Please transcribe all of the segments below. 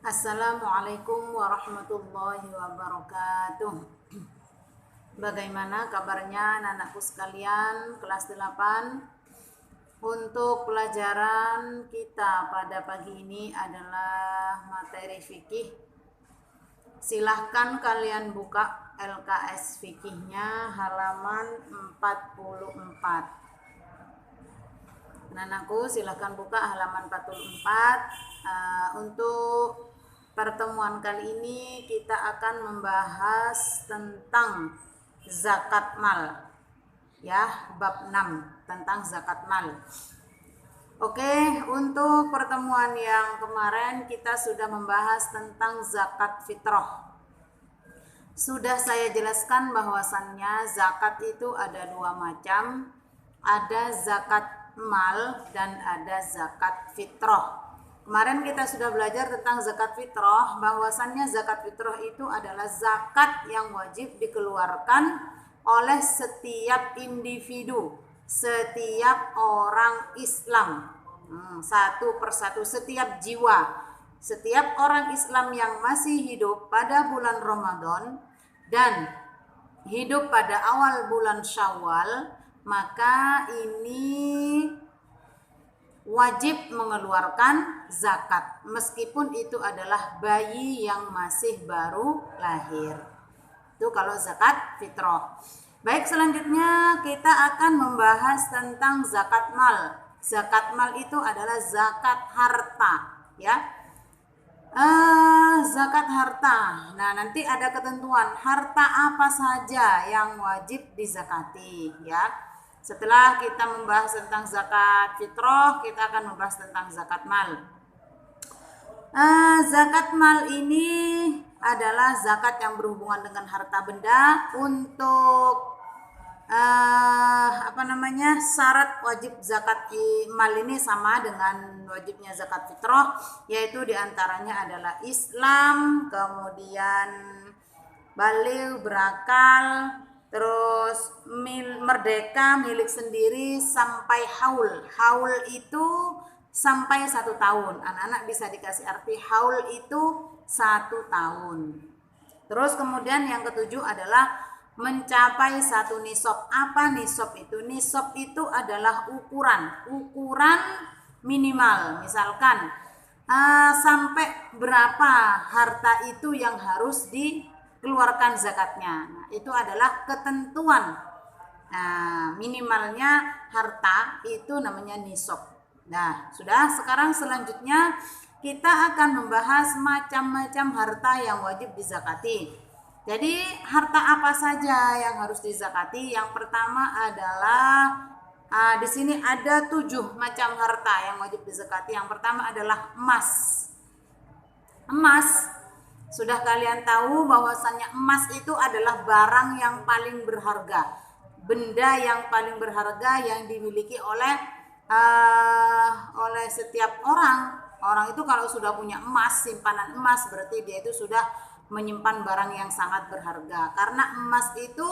Assalamualaikum warahmatullahi wabarakatuh. Bagaimana kabarnya anak-anakku sekalian kelas 8? Untuk pelajaran kita pada pagi ini adalah materi fikih. Silahkan kalian buka LKS fikihnya halaman 44. Anak-anakku silahkan buka halaman 44. Untuk pertemuan kali ini kita akan membahas tentang zakat mal, ya, bab 6 tentang zakat mal. Oke, untuk pertemuan yang kemarin kita sudah membahas tentang zakat fitrah. Sudah saya jelaskan bahwasannya zakat itu ada dua macam, ada zakat mal dan ada zakat fitrah. Kemarin kita sudah belajar tentang zakat fitrah, bahwasannya zakat fitrah itu adalah zakat yang wajib dikeluarkan oleh setiap individu, setiap orang Islam, satu persatu, setiap jiwa, setiap orang Islam yang masih hidup pada bulan Ramadan dan hidup pada awal bulan Syawal, maka ini wajib mengeluarkan zakat meskipun itu adalah bayi yang masih baru lahir. Itu kalau zakat fitrah. Baik, selanjutnya kita akan membahas tentang zakat mal. Zakat mal itu adalah zakat harta, ya. Zakat harta. Nah, nanti ada ketentuan harta apa saja yang wajib dizakati, ya. Setelah kita membahas tentang zakat fitrah, kita akan membahas tentang zakat mal. Zakat mal ini adalah zakat yang berhubungan dengan harta benda. Untuk syarat wajib zakat mal ini sama dengan wajibnya zakat fitrah, yaitu diantaranya adalah Islam, kemudian baligh, berakal, terus merdeka, milik sendiri, sampai haul. Haul itu sampai 1 tahun. Anak-anak bisa dikasih arti haul itu 1 tahun. Terus kemudian yang ketujuh adalah mencapai 1 nisab. Apa nisab itu? Nisab itu adalah ukuran minimal. Misalkan sampai berapa harta itu yang harus dikeluarkan zakatnya. Nah, itu adalah ketentuan. Nah, minimalnya harta itu namanya nisab. Nah, sudah. Sekarang selanjutnya kita akan membahas macam-macam harta yang wajib dizakati. Jadi harta apa saja yang harus dizakati? Yang pertama adalah di sini ada 7 macam harta yang wajib dizakati. Yang pertama adalah emas. Emas, sudah kalian tahu bahwasannya emas itu adalah barang yang paling berharga, benda yang paling berharga yang dimiliki oleh setiap orang. Orang itu kalau sudah punya emas, simpanan emas, berarti dia itu sudah menyimpan barang yang sangat berharga. Karena emas itu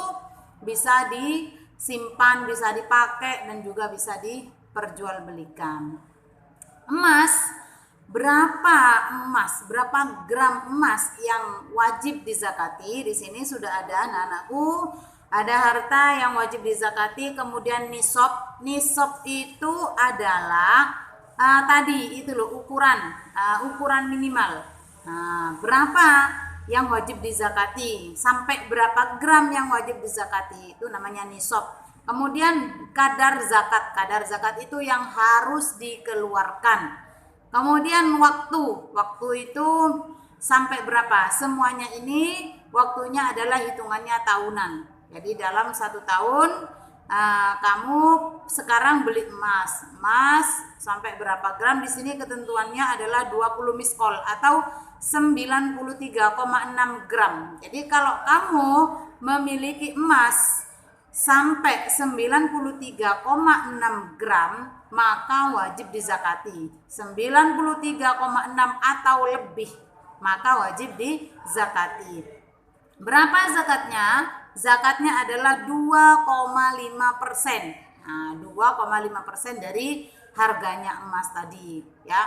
bisa disimpan, bisa dipakai, dan juga bisa diperjualbelikan. Berapa gram emas yang wajib dizakati? Di sini sudah ada, anak-anakku. Ada harta yang wajib dizakati, kemudian nisab. Nisab itu adalah tadi itu loh, ukuran minimal. Berapa yang wajib dizakati? Sampai berapa gram yang wajib dizakati? Itu namanya nisab. Kemudian kadar zakat. Kadar zakat itu yang harus dikeluarkan. Kemudian waktu itu sampai berapa? Semuanya ini waktunya adalah hitungannya tahunan. Jadi dalam 1 tahun kamu sekarang beli emas sampai berapa gram? Di sini ketentuannya adalah 20 miskol atau 93,6 gram. Jadi kalau kamu memiliki emas sampai 93,6 gram, maka wajib dizakati. 93,6 atau lebih, maka wajib dizakati. Berapa zakatnya? Zakatnya adalah 2,5%. 2,5% dari harganya emas tadi, ya.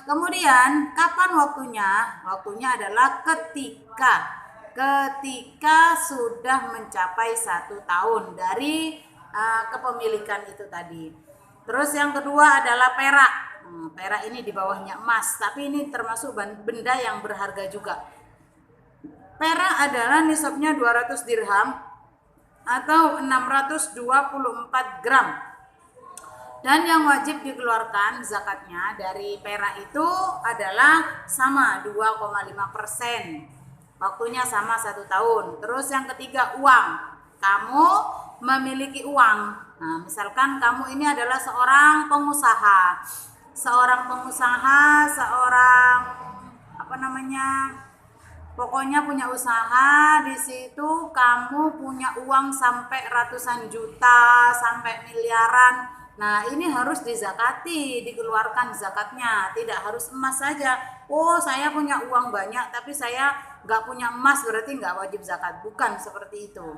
Kemudian Kemudian kapan waktunya? Waktunya adalah ketika sudah mencapai 1 tahun dari kepemilikan itu tadi. Terus yang kedua adalah perak. Perak ini di bawahnya emas, tapi ini termasuk benda yang berharga juga. Perak adalah nisabnya 200 dirham atau 624 gram. Dan yang wajib dikeluarkan zakatnya dari perak itu adalah sama 2,5%. Waktunya sama 1 tahun. Terus yang ketiga uang. Kamu memiliki uang. Nah, misalkan kamu ini adalah seorang pengusaha, pokoknya punya usaha. Di situ kamu punya uang sampai ratusan juta, sampai miliaran. Nah, ini harus dizakati, dikeluarkan zakatnya. Tidak harus emas saja. Oh, saya punya uang banyak, tapi saya nggak punya emas, berarti nggak wajib zakat. Bukan seperti itu.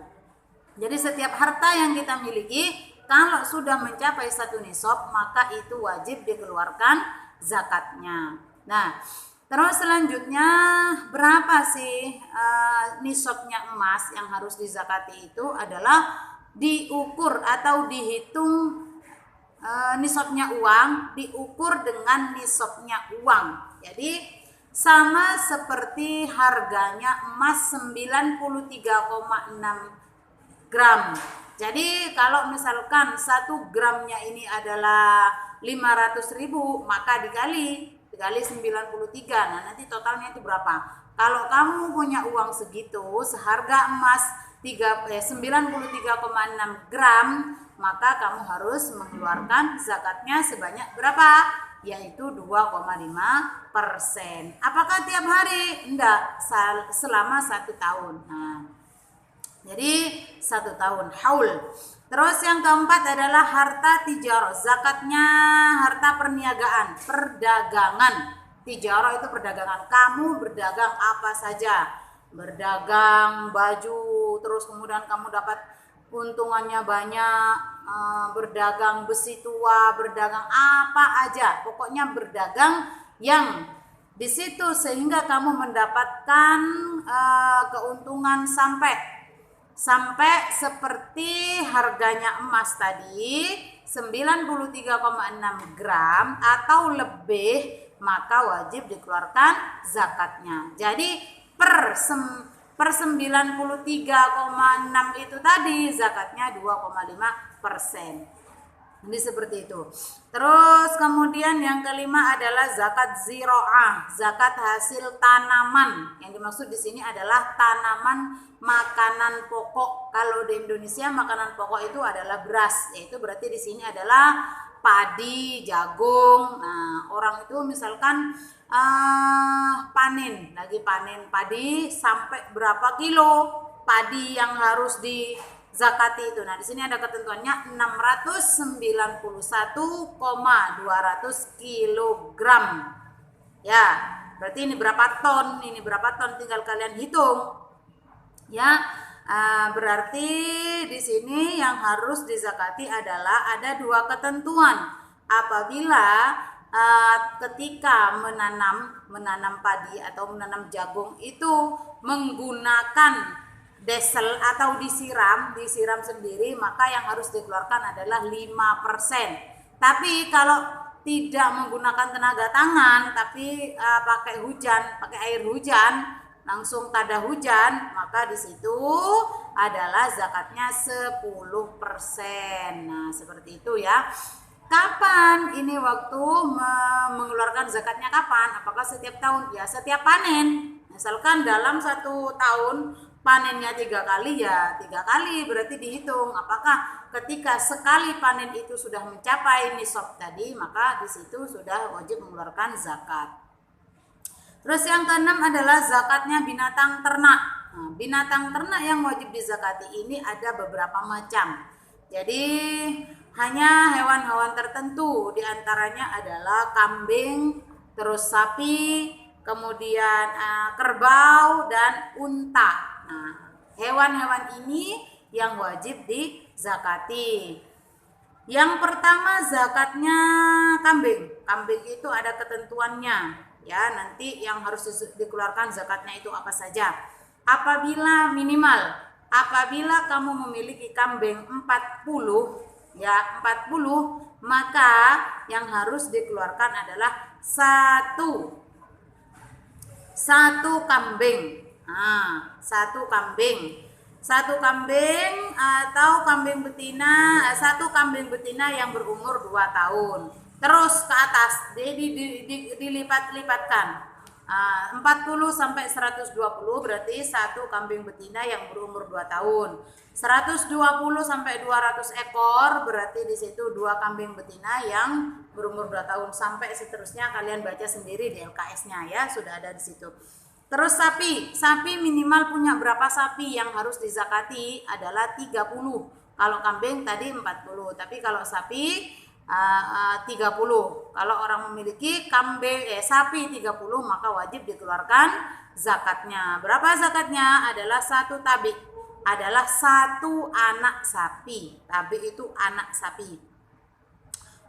Jadi setiap harta yang kita miliki, kalau sudah mencapai 1 nisab, maka itu wajib dikeluarkan zakatnya. Nah, terus selanjutnya berapa sih nisabnya emas yang harus dizakati? Itu adalah diukur atau dihitung nisabnya uang, diukur dengan nisabnya uang. Jadi sama seperti harganya emas 93,6 gram. Jadi kalau misalkan 1 gramnya ini adalah 500.000, maka dikali 93. Nah, nanti totalnya itu berapa? Kalau kamu punya uang segitu, seharga emas 93,6 gram, maka kamu harus mengeluarkan zakatnya sebanyak berapa? Yaitu 2,5%. Apakah tiap hari? Enggak, selama 1 tahun. Nah, jadi 1 tahun haul. Terus yang keempat adalah harta tijarah. Zakatnya harta perniagaan, perdagangan. Tijarah itu perdagangan. Kamu berdagang apa saja. Berdagang baju, terus kemudian kamu dapat untungannya banyak. Berdagang besi tua, berdagang apa aja. Pokoknya berdagang yang di situ sehingga kamu mendapatkan keuntungan sampai seperti harganya emas tadi 93,6 gram atau lebih, maka wajib dikeluarkan zakatnya. Jadi per 93,6 itu tadi zakatnya 2,5%. Ini seperti itu. Terus kemudian yang kelima adalah zakat ziro'ah, zakat hasil tanaman. Yang dimaksud di sini adalah tanaman makanan pokok. Kalau di Indonesia makanan pokok itu adalah beras, yaitu berarti di sini adalah padi, jagung. Nah, orang itu misalkan panen padi sampai berapa kilo padi yang harus zakati itu. Nah, di sini ada ketentuannya 691,200 kilogram. Ya, berarti ini berapa ton? Tinggal kalian hitung. Ya, berarti di sini yang harus dizakati adalah ada 2 ketentuan. Apabila ketika menanam padi atau menanam jagung itu menggunakan desel atau disiram sendiri, maka yang harus dikeluarkan adalah 5%. Tapi kalau tidak menggunakan tenaga tangan, tapi pakai air hujan, langsung tada hujan, maka di situ adalah zakatnya 10%. Nah, seperti itu ya. Kapan ini waktu mengeluarkan zakatnya kapan? Apakah setiap tahun? Ya, setiap panen. Misalkan dalam 1 tahun panennya 3 kali, ya 3 kali berarti dihitung apakah ketika sekali panen itu sudah mencapai nisab tadi, maka di situ sudah wajib mengeluarkan zakat. Terus yang keenam adalah zakatnya binatang ternak. Nah, binatang ternak yang wajib dizakati ini ada beberapa macam. Jadi hanya hewan-hewan tertentu, diantaranya adalah kambing, terus sapi, kemudian kerbau dan unta. Nah, hewan-hewan ini yang wajib dizakati. Yang pertama zakatnya kambing. Kambing itu ada ketentuannya, ya. Nanti yang harus dikeluarkan zakatnya itu apa saja. Apabila kamu memiliki kambing 40, ya 40, maka yang harus dikeluarkan adalah satu kambing. Satu kambing atau kambing betina, satu kambing betina yang berumur 2 tahun. Terus ke atas dilipat-lipatkan. 40 sampai 120 berarti satu kambing betina yang berumur 2 tahun. 120 sampai 200 ekor berarti di situ 2 kambing betina yang berumur 2 tahun sampai seterusnya, kalian baca sendiri di LKS-nya ya, sudah ada di situ. Terus sapi minimal punya berapa sapi yang harus dizakati adalah 30. Kalau kambing tadi 40, tapi kalau sapi 30. Kalau orang memiliki sapi 30 maka wajib dikeluarkan zakatnya. Berapa zakatnya? Adalah 1 tabi. Adalah 1 anak sapi. Tabi itu anak sapi.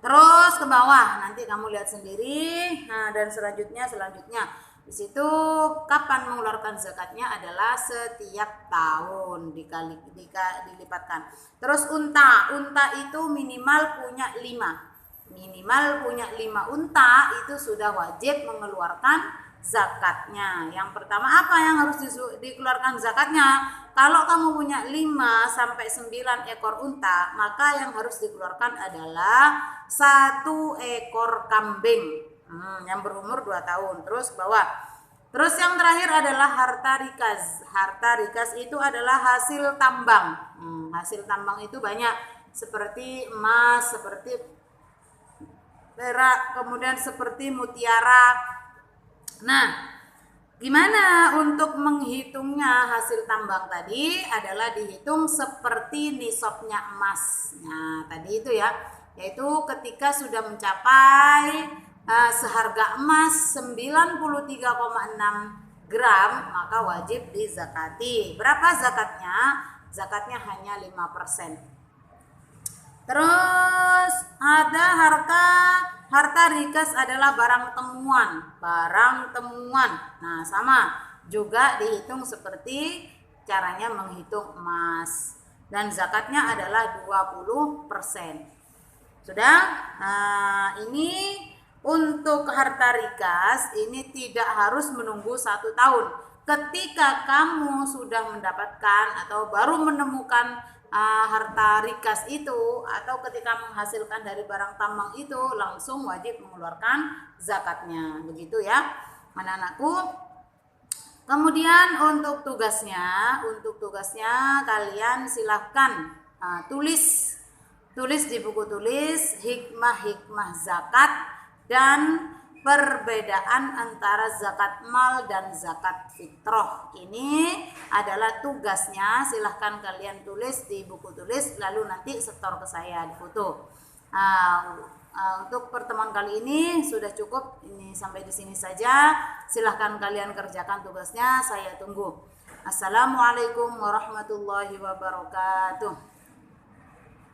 Terus ke bawah nanti kamu lihat sendiri. Nah, dan selanjutnya di situ kapan mengeluarkan zakatnya adalah setiap tahun dilipatkan. Terus unta itu minimal punya 5 unta itu sudah wajib mengeluarkan zakatnya. Yang pertama apa yang harus dikeluarkan zakatnya? Kalau kamu punya 5 sampai 9 ekor unta, maka yang harus dikeluarkan adalah 1 ekor kambing yang berumur 2 tahun. Terus bawah. Terus yang terakhir adalah harta rikas. Harta rikas itu adalah hasil tambang. Hasil tambang itu banyak, seperti emas, seperti perak, kemudian seperti mutiara. Nah, gimana untuk menghitungnya hasil tambang tadi? Adalah dihitung seperti nisabnya emas. Nah, tadi itu ya, yaitu ketika sudah mencapai seharga emas 93,6 gram maka wajib dizakati. Berapa zakatnya? Zakatnya hanya 5%. Terus ada harta rikas adalah barang temuan. Nah, sama juga dihitung seperti caranya menghitung emas, dan zakatnya adalah 20%. Sudah? Ini untuk harta rikas ini tidak harus menunggu 1 tahun. Ketika kamu sudah mendapatkan atau baru menemukan harta rikas itu, atau ketika menghasilkan dari barang tambang itu, langsung wajib mengeluarkan zakatnya. Begitu ya anak-anakku. Kemudian untuk tugasnya kalian silahkan tulis di buku tulis hikmah zakat dan perbedaan antara zakat mal dan zakat fitrah. Ini adalah tugasnya, silahkan kalian tulis di buku tulis lalu nanti setor ke saya di foto. Untuk pertemuan kali ini sudah cukup, ini sampai di sini saja. Silahkan kalian kerjakan tugasnya, saya tunggu. Assalamualaikum warahmatullahi wabarakatuh.